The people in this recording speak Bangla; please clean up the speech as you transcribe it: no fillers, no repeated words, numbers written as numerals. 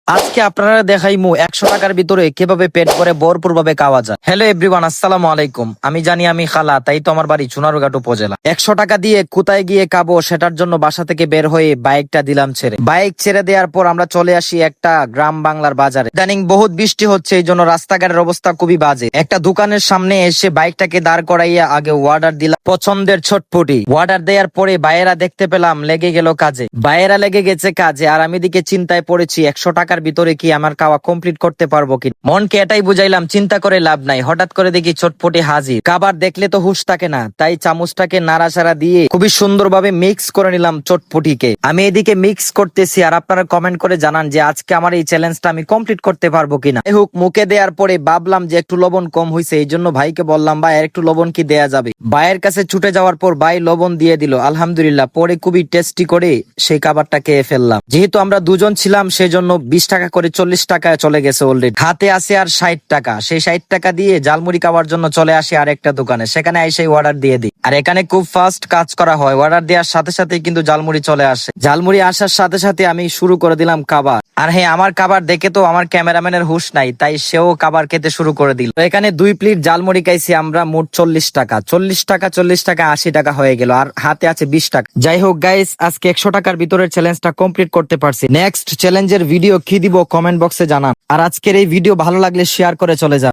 আজকে আপনারা দেখাইমু 100 টাকার ভিতরে কিভাবে পেট ভরে ভরপুর ভাবে খাওয়া যায়। হ্যালো এভরিওয়ান, আসসালামু আলাইকুম। আমি জানি আমি খালা, তাই তো আমার বাড়ি চুনারুঘাট উপজেলা। 100 টাকা দিয়ে কোথায় গিয়ে খাবো সেটার জন্য বাসা থেকে বের হয়ে বাইকটা দিলাম ছেড়ে। বাইক ছেড়ে দেওয়ার পর আমরা চলে আসি একটা গ্রাম বাংলার বাজারে। ইদানিং বহুত বৃষ্টি হচ্ছে, এই জন্য রাস্তাঘাটের অবস্থা খুবই বাজে। একটা দোকানের সামনে এসে বাইকটাকে দাঁড় করাইয়া আগে অর্ডার দিলাম পছন্দের ছটপটি। অর্ডার দেওয়ার পরে বাইরেরা দেখতে পেলাম লেগে গেল কাজে। বাইরেরা লেগে গেছে কাজে আর আমি দিকে চিন্তায় পড়েছি 100 টাকার ভিতরে কি আমার খাওয়া কমপ্লিট করতে পারবো কি। মনকে এটাই বুঝাইলাম চিন্তা করে লাভ নাই। হঠাৎ করে দেখি চটপটি হাজির। খাবার দেখলে তো হুঁশ থাকে না, তাই চামচটাকে নাড়াচাড়া দিয়ে খুবই সুন্দরভাবে মিক্স করে নিলাম চটপটিকে। আমি এদিকে মিক্স করতেছি আর আপনারা কমেন্ট করে জানান যে আজকে আমার এই চ্যালেঞ্জটা আমি কমপ্লিট করতে পারবো কিনা। এই হোক, মুখে দেওয়ার পরে ভাবলাম যে একটু লবণ কম হয়েছে, এই জন্য ভাইকে বললাম ভাই আর একটু লবণ কি দেয়া যাবে। ভাইয়ের কাছে ছুটে যাওয়ার পর ভাই লবণ দিয়ে দিল। আলহামদুলিল্লাহ, পরে খুবই টেস্টি করে সেই খাবারটা খেয়ে ফেললাম। যেহেতু আমরা দুজন ছিলাম সেজন্য 20 টাকা করে 40 টাকায় চলে গেছে অলরেডি। হাতে আছে আর 60 টাকা। সেই 60 টাকা দিয়ে জালমুড়ি খাওয়ার জন্য চলে আসি আরেকটা দোকানে, সেখানে এসে অর্ডার দিয়ে দিই। আর এখানে খুব ফাস্ট কাজ করা হয়, অর্ডার দেওয়ার সাথে সাথে কিন্তু জালমুড়ি চলে আসে। জালমুড়ি আসার সাথে সাথে আমি শুরু করে দিলাম খাবার। আর হ্যাঁ, আমার খাবার দেখে তো আমার ক্যামেরাম্যানের হুঁশ নাই, তাই সেও খাবার খেতে শুরু করে দিল। তো এখানে 2 প্লেট জালমুড়ি খাইছি আমরা, মোট 40 টাকা। 40 টাকা 80 টাকা হয়ে গেল, আর হাতে আছে 20 টাকা। যাই হোক গাইস, আজকে 100 টাকার ভিতরের চ্যালেঞ্জটা কমপ্লিট করতে পারছি। নেক্সট চ্যালেঞ্জের ভিডিও কি দিব কমেন্ট বক্সে জানান। আর আজকের এই ভিডিও ভালো লাগলে শেয়ার করে চলে যান।